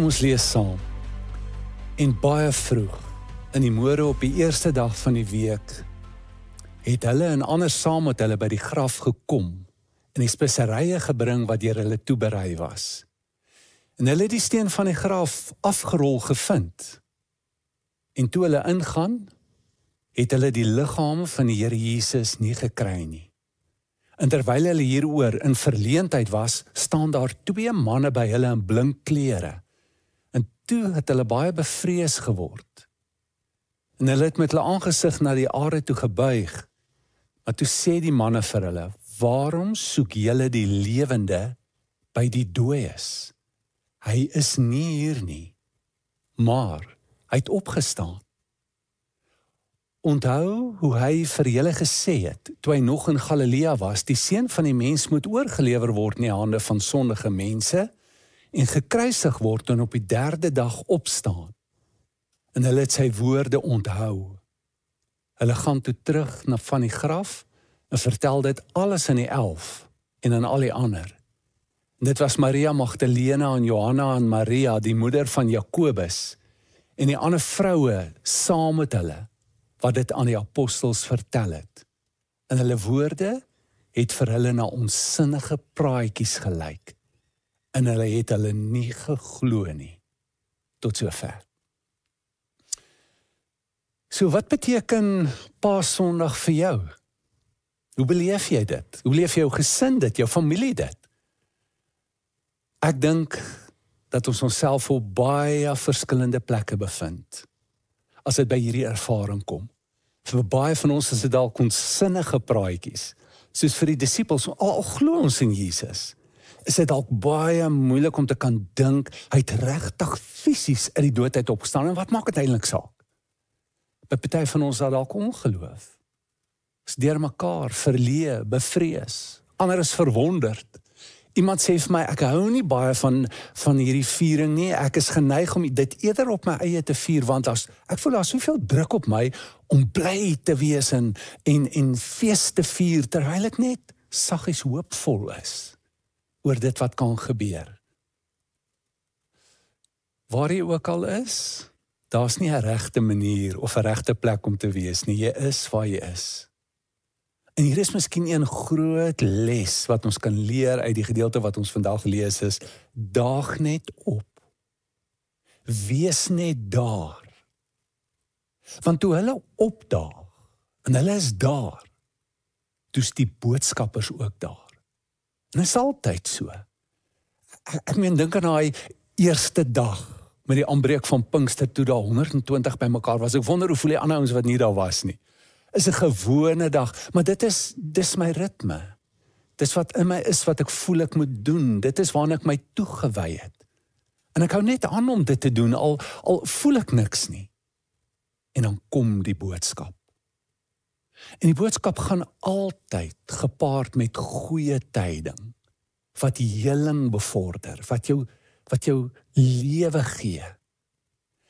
Kom ons lees saam. En baie vroeg, in die môre op die eerste dag van die week, het hulle en ander saam met hulle by die graf gekom en die speserye gebring wat deur hulle toeberei was. En hulle het die steen van die graf afgerol gevind. En toe hulle ingaan, het hulle die liggaam van die Here Jesus nie gekry nie. En terwyl hulle hieroor in verleentheid was, staan daar 2 manne by hulle in blink klere. En toe het hulle baie bevrees geword. En hulle het met hulle aangesig na die aarde toe gebuig. Maar toe sê die manne vir hulle, waarom soek julle die lewende by die dooies? Hy is nie hier nie, maar hy het opgestaan. Onthou hoe hy vir julle gesê het, toe hy nog in Galilea was, die seun van die mens moet oorgelewer word in die hande van sondige mense en gekruisig word en op die 3de dag opstaan. En hulle het sy woorde onthou. Hulle gaan toe terug na van die graf en vertel dit alles aan die 11 en aan al die ander. En dit was Maria Magdalena en Johanna en Maria, die moeder van Jakobus, en die ander vroue saam met hulle, wat dit aan die apostels vertel het. En hulle woorde het vir hulle na onsinnige praatjies gelyk, en hulle het hulle nie geglo nie, tot sover. So wat beteken Paasondag vir jou? Hoe beleef jy dit? Hoe beleef jou gesin dit, jou familie dit? Ek dink dat ons onsself op baie verskillende plekke bevind, as dit by hierdie ervaring kom. Vir baie van ons is dit dalk onsinnige praatjies, soos vir die disippels, al glo ons in Jesus, is dit dalk baie moeilik om te kan dink, hy het regtig fisies uit die dood uit opgestaan, en wat maak dit eintlik saak? By party van ons het dalk ongeloof, is deur mekaar, verleë, bevrees, ander is verwonderd. Iemand sê vir my, ek hou nie baie van hierdie viering nie, ek is geneig om dit eerder op my eie te vier, want ek voel daar soveel druk op my, om bly te wees en fees te vier, terwyl ek net saggies hoopvol is, oor dit wat kan gebeur. Waar jy ook al is, daar's nie 'n regte manier, of 'n regte plek om te wees nie, jy is waar jy is. En hier is miskien een groot les wat ons kan leer uit die gedeelte wat ons vandag gelees is, daag net op. Wees net daar. Want toe hulle opdaag, en hulle is daar, toe is die boodskappers ook daar. En dit is altyd so. Ek meen, dink aan daai eerste dag, met die aanbreek van Pinkster, toe daar 120 by mekaar was. Ek wonder hoe voel die ander ouens wat nie daar was nie. Is 'n gewone dag, maar dis my ritme. Dis wat in my is wat ek voel ek moet doen. Dit is waarna ek my toegewy het. En ek hou net aan om dit te doen, al voel ek niks nie. En dan kom die boodskap. En die boodskap gaan altyd gepaard met goeie tyding, wat heling bevorder, wat jou lewe gee.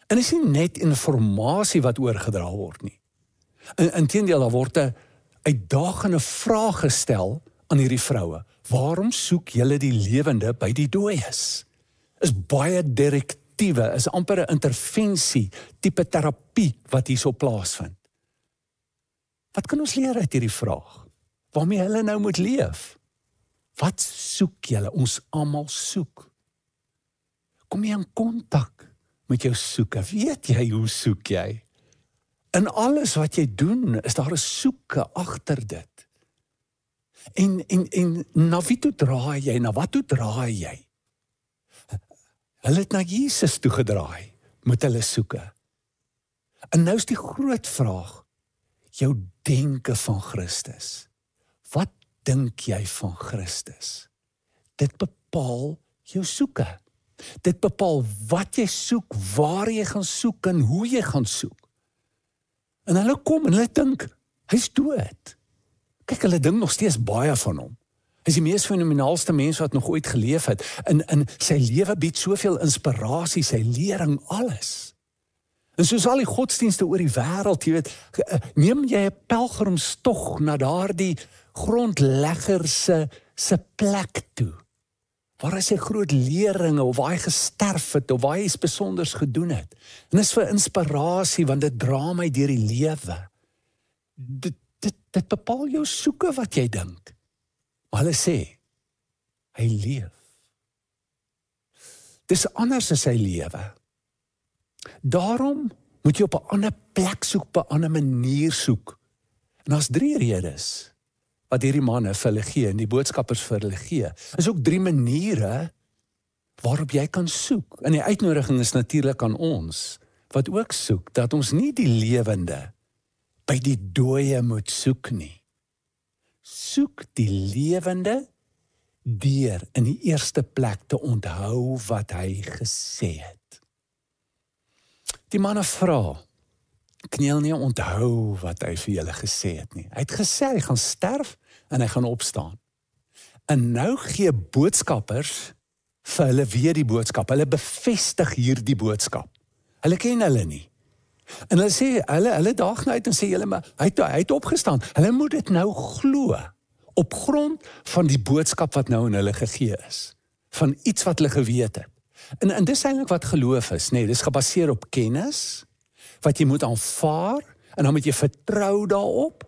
En dit is nie net informasie wat oorgedra word nie. Inteendeel, daar word 'n uitdagende vraag gestel aan hierdie vroue. Waarom soek julle die lewende by die dooies? Is baie direktiewe, is amper 'n intervensie, tipe terapie wat hierso plaasvind. Wat kan ons leer uit hierdie vraag? Waarmee hulle nou moet leef? Wat soek julle? Ons almal soek. Kom jy in kontak met jou soeke? Weet jy hoe soek jy? In alles wat jy doen, is daar 'n soeke agter dit. En na wie toe draai jy? Na wat toe draai jy? Hulle het na Jesus toe gedraai met hulle soeke. En nou is die groot vraag, jou denke van Christus. Wat dink jy van Christus? Dit bepaal jou soeke. Dit bepaal wat jy soek, waar jy gaan soek en hoe jy gaan soek. En hulle kom en hulle dink, hy's dood. Kyk, hulle dink nog steeds baie van hom. Hy is die mees fenomenaalste mens wat nog ooit geleef het. En sy lewe bied soveel inspirasie, sy lering, alles. En soos al die godsdienste oor die wêreld, jy weet, neem jy 'n pelgrimstog na daardie grondlegger se plek toe, waar hy sy groot leringe, of waar hy gesterf het, of waar hy iets besonders gedoen het. En is vir inspirasie, want dit dra my deur die lewe. Dit bepaal jou soeke wat jy dink. Maar hulle sê, hy leef. Dis anders as sy lewe. Daarom moet jy op 'n ander plek soek, op 'n ander manier soek. En daar's 3 redes wat hierdie manne vir hulle gee, en die boodskappers vir hulle gee. Is ook 3 maniere waarop jy kan soek. En die uitnodiging is natuurlik aan ons, wat ook soek, dat ons nie die lewende by die dooie moet soek nie. Soek die lewende deur in die eerste plek te onthou wat hy gesê het. Die manne vra, Kniel nie onthou wat hy vir julle gesê het nie. Hy het gesê hy gaan sterf en hy gaan opstaan. En nou gee boodskappers vir hulle weer die boodskap. Hulle bevestig hierdie boodskap. Hulle ken hulle nie. En hulle sê, hulle daag nou uit en sê, hy het opgestaan. Hulle moet dit nou glo, op grond van die boodskap wat nou in hulle gegee is. Van iets wat hulle geweet het. En dis eintlik wat geloof is, nee, dis gebaseer op kennis, wat jy moet aanvaar, en dan moet jy vertrou daarop,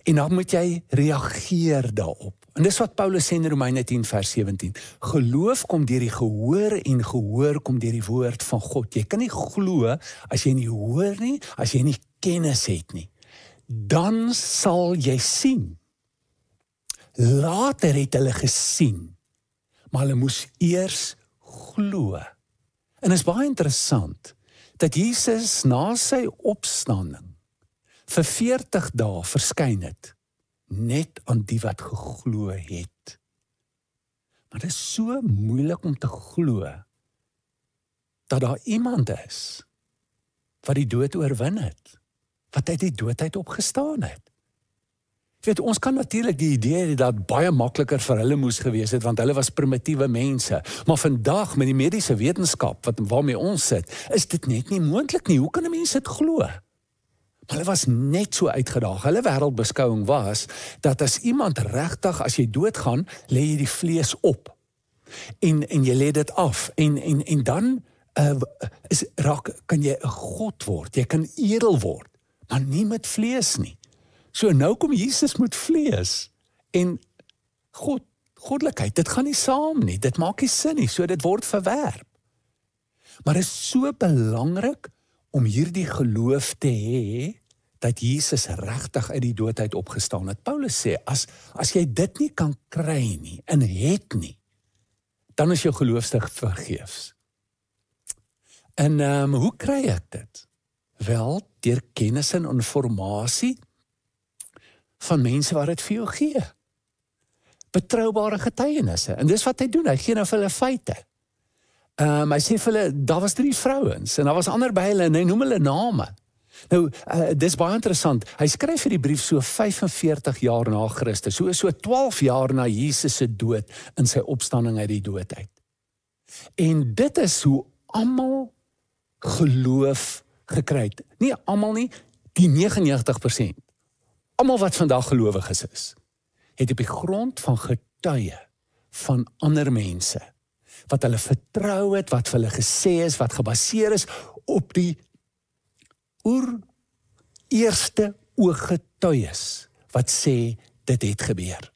en dan moet jy reageer daarop. En dis wat Paulus sê in Romeine 10 vers 17. Geloof kom deur die gehoor en gehoor kom deur die woord van God. Jy kan nie glo as jy nie hoor nie, as jy nie kennis het nie. Dan sal jy sien. Later het hulle gesien, maar hulle moes eers glo. En is baie interessant, dat Jesus na sy opstanding vir 40 dae verskyn het, net aan die wat geglo het. Maar dit is so moeilik om te glo, dat daar iemand is, wat die dood oorwin het, wat uit die doodheid opgestaan het. Jy weet, ons kan natuurlik die idee hê dat baie makliker vir hulle moes gewees het, want hulle was primitiewe mense. Maar vandag met die mediese wetenskap waarmee ons sit, is dit net nie moontlik nie. Hoe kan 'n mens dit glo? Maar hulle was net so uitgedaag. Hulle wêreldbeskouing was dat as iemand regtig, as jy doodgaan, lê jy die vlees op. En jy lê dit af. En dan kan jy 'n god word. Jy kan edel word, maar nie met vlees nie. So nou kom Jesus met vlees en goddelikheid, dit gaan nie saam nie, dit maak nie sin nie, so dit word verwerp. Maar dit is so belangrik om hierdie geloof te hê, dat Jesus regtig uit die doodheid opgestaan het. Paulus sê, as jy dit nie kan kry nie, en het nie, dan is jou geloofstuk vergeefs. En hoe kry ek dit? Wel, deur kennis en informasie, van mense wat dit vir jou gee. Betroubare getuienisse. En dis wat hy doen, hy gee nou vir hulle feite. Hy sê vir hulle, daar was 3 vrouens, en daar was ander by hulle, en hy noem hulle name. Nou, dis baie interessant, hy skryf vir die brief so 45 jaar na Christus, so 12 jaar na Jesus se dood, in sy opstanding uit die doodheid. En dit is hoe almal geloof gekry het. Nie almal nie, die 99%. Almal wat vandag gelowig is, het op die grond van getuie van ander mense, wat hulle vertrou het, wat vir hulle gesê is, wat gebaseer is op die eerste ooggetuies, wat sê, dit het gebeur.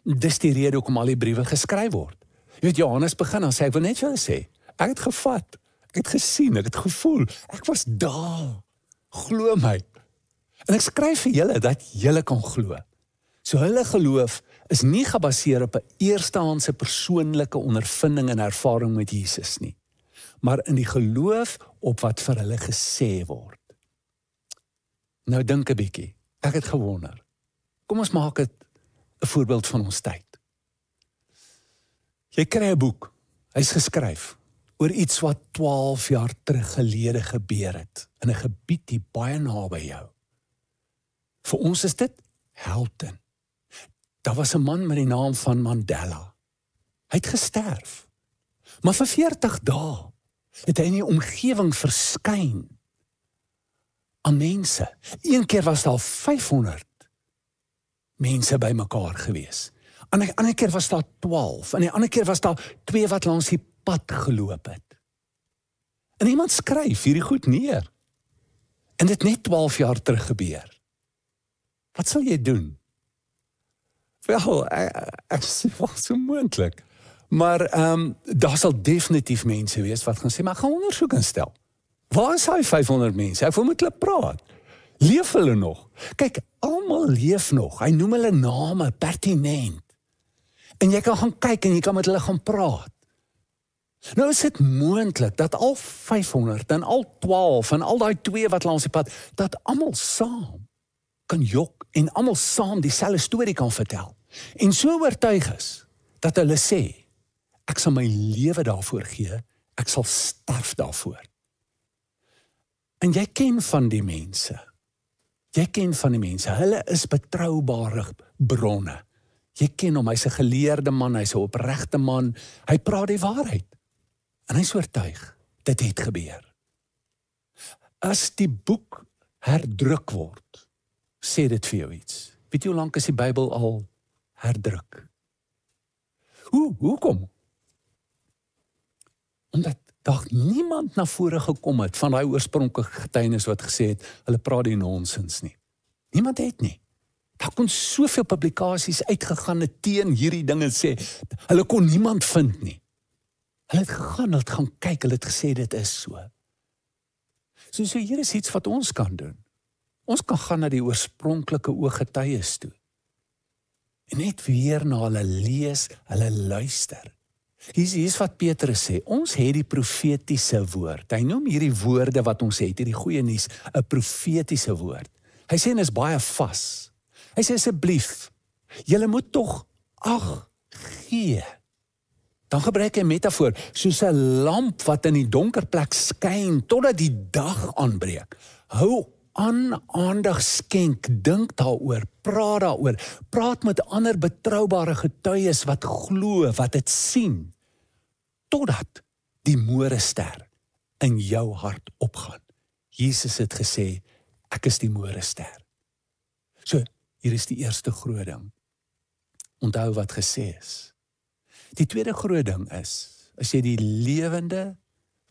Dis die rede hoekom al die briewe geskryf word. Jy weet, Johannes begin en sê, ek wil net vir hulle sê, ek het gevat, ek het gesien, ek het gevoel, ek was daar, glo my. En ek skryf vir julle, dat julle kan glo. So hulle geloof is nie gebaseer op 'n eerstehandse persoonlike ondervinding en ervaring met Jesus nie, maar in die geloof op wat vir hulle gesê word. Nou dink 'n bietjie, ek het gewonder, kom ons maak dit 'n voorbeeld van ons tyd. Jy kry 'n boek, hy's geskryf, oor iets wat 12 jaar terug gelede gebeur het, in 'n gebied die baie naby jou. Vir ons is dit Helton. Daar was 'n man met die naam van Mandela. Hy het gesterf. Maar vir 40 dae het hy in die omgewing verskyn aan mense. Een keer was daar 500 mense bymekaar gewees. En die ander keer was daar 12, en die ander keer was daar 2 wat langs die pad geloop het. En iemand skryf hierdie goed neer. En dit net 12 jaar terug gebeur. Wat sal jy doen? Wel, ek sê wel so moontlik. Maar daar sal definitief mense wees wat gaan sê, maar gaan ondersoek instel. Waar is hy 500 mense? Ek wil met hulle praat. Leef hulle nog? Kyk, almal leef nog. Hy noem hulle name, pertinent. En jy kan gaan kyk en jy kan met hulle gaan praat. Nou is dit moontlik dat al 500 en al 12 en al daai 2 wat langs die pad, dat almal saam kan jok en almal saam dieselfde storie kan vertel. En so oortuig is dat hulle sê, ek sal my lewe daarvoor gee, ek sal sterf daarvoor. En jy ken van die mense. Jy ken van die mense. Hulle is betroubare bronne. Jy ken hom, hy's 'n geleerde man, hy's 'n opregte man. Hy praat die waarheid. En hy's oortuig, dit het gebeur. As die boek herdruk word, sê dit vir jou iets. Weet jy hoe lank is die Bybel al herdruk? Hoekom? Omdat daar niemand na vore gekom het van daai oorspronklike getuienis wat gesê het, hulle praat die nonsens nie. Niemand het nie. Daar kon soveel publikasies uitgegaan het teen hierdie dinge sê, hulle kon niemand vind nie. Hulle het gegaan, hulle het gaan kyk, hulle het gesê dit is so. So hier is iets wat ons kan doen. Ons kan gaan na die oorspronklike ooggetuies toe. En net weer na hulle lees, hulle luister. Hier is wat Petrus sê, ons het die profetiese woord. Hy noem hierdie woorde wat ons het, hierdie goeie nuus, 'n profetiese woord. Hy sê, en is baie vas. Hy sê, asseblief, julle moet tog ag gee. Dan gebruik hy 'n metafoor, soos 'n lamp wat in die donker plek skyn, totdat die dag aanbreek. Hou aan, aandag skenk, dink daaroor, praat met ander betroubare getuies wat glo, wat dit sien, totdat die môrester in jou hart opgaan. Jesus het gesê, ek is die môrester. So, hier is die eerste groot ding. Onthou wat gesê is. Die tweede groot ding is, as jy die lewende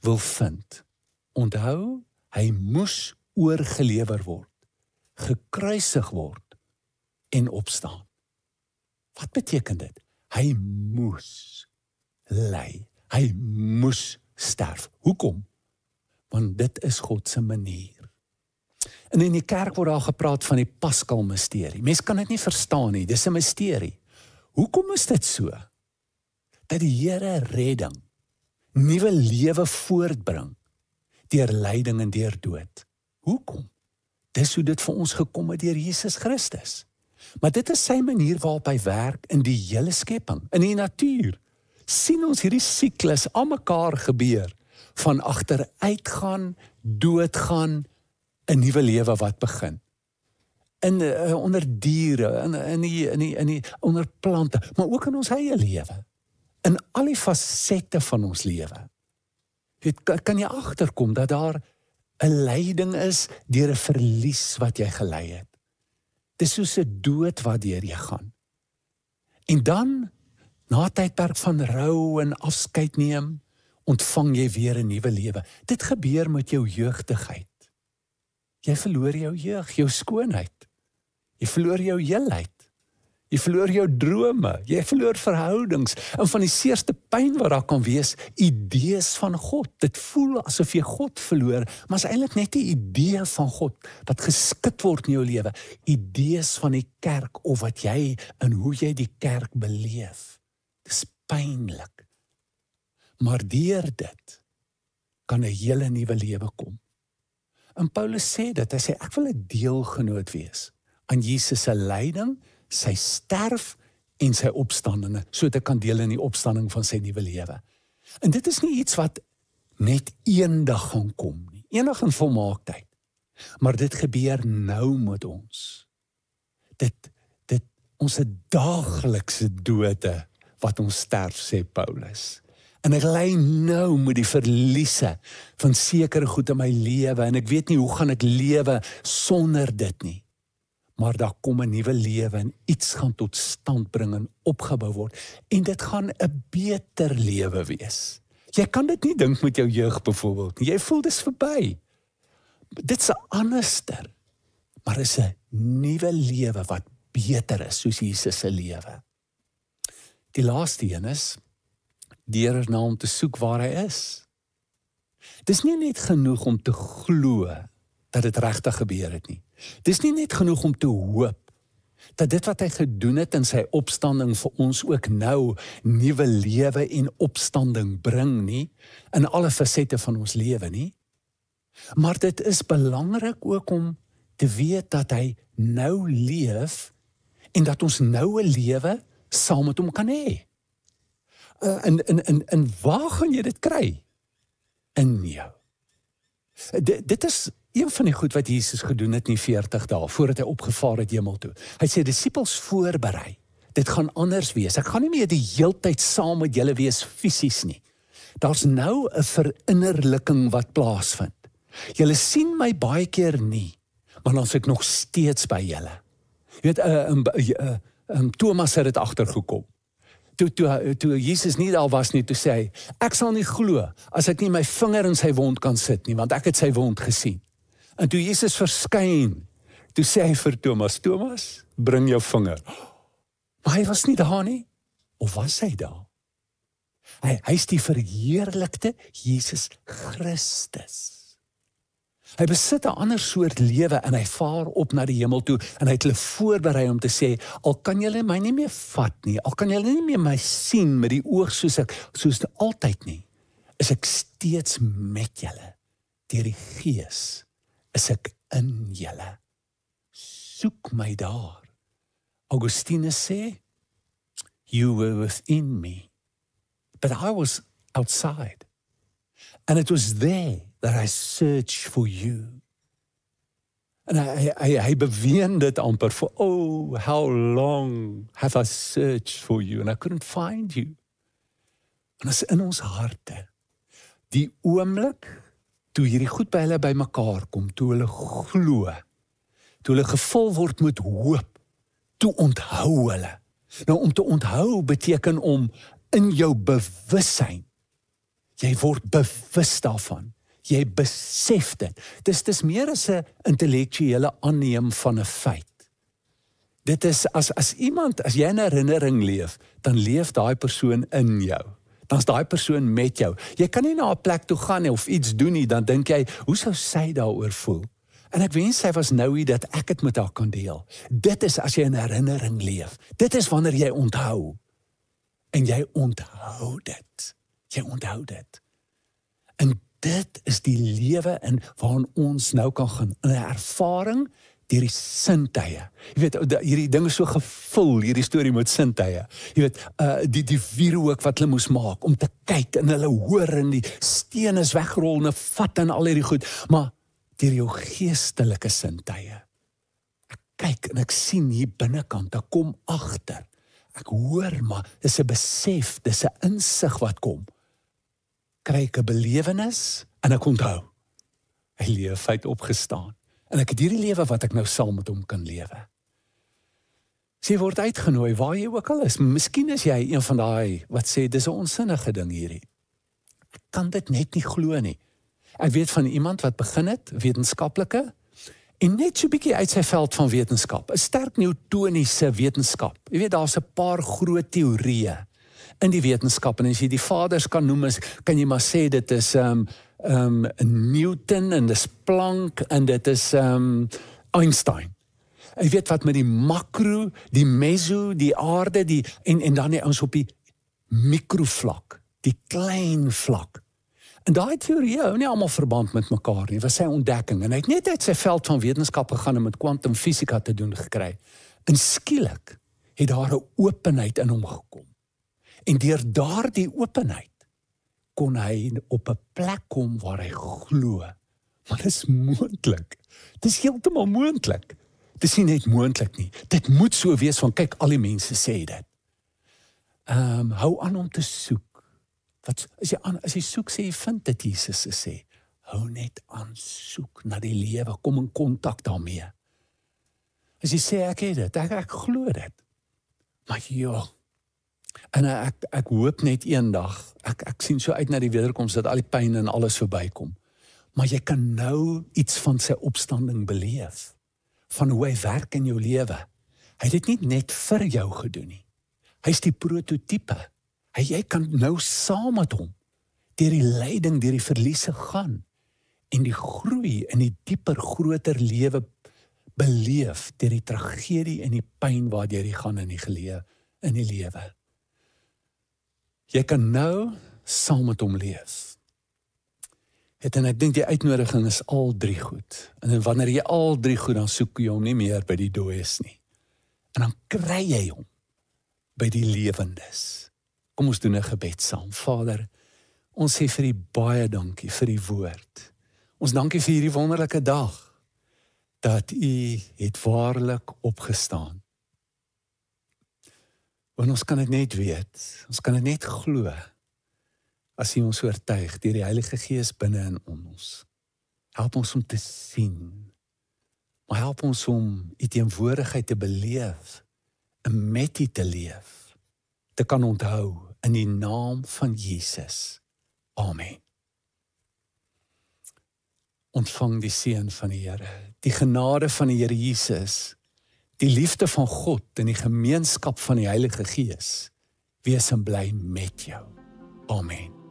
wil vind, onthou, hy moes oorgelewer word, gekruisig word en opstaan. Wat beteken dit? Hy moes ly, hy moes sterf. Hoekom? Want dit is God se manier. En in die kerk word daar gepraat van die Paschal misterie. Mens kan dit nie verstaan nie, dis 'n misterie. Hoekom is dit so? Dat die Here redding, nuwe lewe voortbring, deur lyding en deur dood. Hoekom? Dis hoe dit vir ons gekom het deur Jesus Christus. Maar dit is sy manier waarop hy werk in die hele skepping, in die natuur. Sien ons hierdie siklus aan mekaar gebeur, van agteruitgaan, doodgaan, 'n nuwe lewe wat begin. Onder diere, onder plante, maar ook in ons eie lewe. In al die fasette van ons lewe. Kan jy agterkom dat daar 'n lyding is deur 'n verlies wat jy gelei het. Dis soos 'n dood waardeur jy gaan. En dan, na 'n tydperk van rou en afskeid neem, ontvang jy weer 'n nuwe lewe. Dit gebeur met jou jeugdigheid. Jy verloor jou jeug, jou skoonheid. Jy verloor jou heelheid. Jy verloor jou drome, jy verloor verhoudings, en van die seerste pyn wat daar kan wees, idees van God. Dit voel asof jy God verloor, maar is eintlik net die idee van God, wat geskit word in jou lewe. Idees van die kerk, of wat jy, en hoe jy die kerk beleef. Dis pynlik. Maar deur dit, kan 'n hele nuwe lewe kom. En Paulus sê dit, hy sê, ek wil 'n deelgenoot wees, aan Jesus se lyding, sy sterf en sy opstandinge, sodat ek kan deel in die opstanding van sy nuwe lewe. En dit is nie iets wat net eendag gaan kom nie, eendag in volmaaktheid, maar dit gebeur nou met ons. Ons daaglikse dode wat ons sterf, sê Paulus. En ek ly nou met die verliese van sekere goed in my lewe, en ek weet nie hoe gaan ek lewe sonder dit nie. maar daar kom 'n nuwe lewe en iets gaan tot stand bring en opgebou word. En dit gaan 'n beter lewe wees. Jy kan dit nie dink met jou jeug byvoorbeeld nie. Jy voel dis verby. Dit's 'n anderster, maar is 'n nuwe lewe wat beter is, soos Jesus se lewe. Die laaste een is, deur na hom te soek waar hy is. Dis nie net genoeg om te glo dat dit regtig gebeur het nie. Dis nie net genoeg om te hoop dat dit wat hy gedoen het in sy opstanding vir ons ook nou nuwe lewe en opstanding bring nie, in alle fasette van ons lewe nie. Maar dit is belangrik ook om te weet dat hy nou leef en dat ons nou 'n lewe saam met hom kan hê. En waar gaan jy dit kry? In jou. Dit is een van die goed wat Jesus gedoen het in die 40 dae, voordat hy opgevaar het hemel toe. Hy sê, disippels voorberei. Dit gaan anders wees. Ek gaan nie meer die heeltyd saam met julle wees fisies nie. Daar's nou 'n verinnerliking wat plaasvind. Julle sien my baie keer nie, maar dan is ek nog steeds by julle. Jy weet, Thomas het dit agtergekom. Toe Jesus nie daar was nie, toe sê hy, ek sal nie glo as ek nie my vinger in sy wond kan sit nie, want ek het sy wond gesien. En toe Jesus verskyn, toe sê hy vir Thomas, Thomas, bring jou vinger. Maar hy was nie daar nie, of was hy daar? Hy is die verheerlikte Jesus Christus. Hy besit 'n ander soort lewe en hy vaar op na die hemel toe en hy het hulle voorberei om te sê, al kan julle my nie meer vat nie, al kan julle nie meer my sien met die oog soos altyd nie, is ek steeds met julle. Deur die Gees is ek in julle. Soek my daar. Augustinus sê, you were within me, but I was outside. And it was there that I searched for you. En hy beween dit amper vir, oh, how long have I searched for you and I couldn't find you. En as in ons harte, die oomblik, toe hierdie goed by hulle bymekaar kom, toe hulle glo, toe hulle gevul word met hoop, toe onthou hulle. Nou, om te onthou beteken om in jou bewussyn, jy word bewus daarvan. Jy besef dit. Dis meer as 'n intellektuele aanneem van 'n feit. Dit is, as jy in herinnering leef, dan leef daai persoon in jou. Dan's daai persoon met jou. Jy kan nie na 'n plek toe gaan of iets doen nie, dan dink jy, hoe sou sy daaroor voel? En ek wens sy was nou hier dat ek dit met haar kan deel. Dit is as jy in herinnering leef. Dit is wanneer jy onthou. En jy onthou dit. Jy onthou dit. En dit is die lewe in waarin ons nou kan gaan. 'n Ervaring deur die sintuie. Jy weet, hierdie ding is so gevul, hierdie storie met sintuie. Jy weet, die wierook wat hulle moes maak om te kyk en hulle hoor en die steen is wegrol en 'n vat en al hierdie goed. Maar deur jou geestelike sintuie. Ek kyk en ek sien hier binnekant, ek kom agter. Ek hoor, maar dis 'n besef, dis 'n insig wat kom. Kry ek 'n belewenis en ek onthou. Hy leef, hy het opgestaan. En ek het hierdie lewe wat ek nou saam met hom kan lewe. Sy word uitgenooi waar jy ook al is. Miskien is jy een van daai wat sê dis 'n onsinnige ding hierdie. Ek kan dit net nie glo nie. Ek weet van iemand wat begin het, wetenskaplike, en net so 'n bietjie uit sy veld van wetenskap, 'n sterk newtoniese wetenskap. Jy weet, daar's 'n paar groot teorieë in die wetenskap, en as jy die vaders kan noem, kan jy maar sê dit is Newton, en dis Planck, en dit is Einstein. Jy weet wat met die makro, die meso, die aarde, en dan ons op die mikrovlak, die klein vlak. En daai teorieë hou nie almal verband met mekaar nie, was sy ontdekking, en hy het net uit sy veld van wetenskap gegaan en met kwantumfisika te doen gekry. En skielik het daar 'n openheid in hom gekom. En deur daardie openheid kon hy op 'n plek kom waar hy glo. Maar dit is moontlik. Dit is heeltemal moontlik. Dit is nie net moontlik nie. Dit moet so wees van, kyk, al die mense sê dit. Hou aan om te soek. As jy soek, sê jy vind dit, Jesus sê. Hou net aan soek na die lewe, kom in kontak daarmee. As jy sê ek het dit, ek glo dit. Maar ja, en ek hoop net eendag, ek sien so uit na die wederkoms dat al die pyn en alles verbykom. Maar jy kan nou iets van sy opstanding beleef, van hoe hy werk in jou lewe. Hy het dit nie net vir jou gedoen nie. Hy is die prototype. Jy kan nou saam met hom deur die lyding, deur die verliese gaan en die groei in die dieper, groter lewe beleef deur die tragedie en die pyn waardeur jy gaan in die lewe. Jy kan nou saam met hom leef. En ek dink die uitnodiging is al drie goed. En wanneer jy al drie goed, dan soek jy hom nie meer by die dooies nie. En dan kry jy hom by die lewendes. Kom ons doen 'n gebed saam. Vader, ons sê vir U baie dankie vir die woord. Ons dankie vir hierdie wonderlike dag, dat U het waarlik opgestaan. Want ons kan dit net weet, ons kan dit net glo, as U ons oortuig deur die Heilige Gees binne in ons. Help ons om te sien, maar help ons om U teenwoordigheid te beleef, en met U te leef, te kan onthou in die naam van Jesus. Amen. Ontvang die seën van die Here, die genade van die Here Jesus, die liefde van God en die gemeenskap van die Heilige Gees, wees en bly met jou. Amen.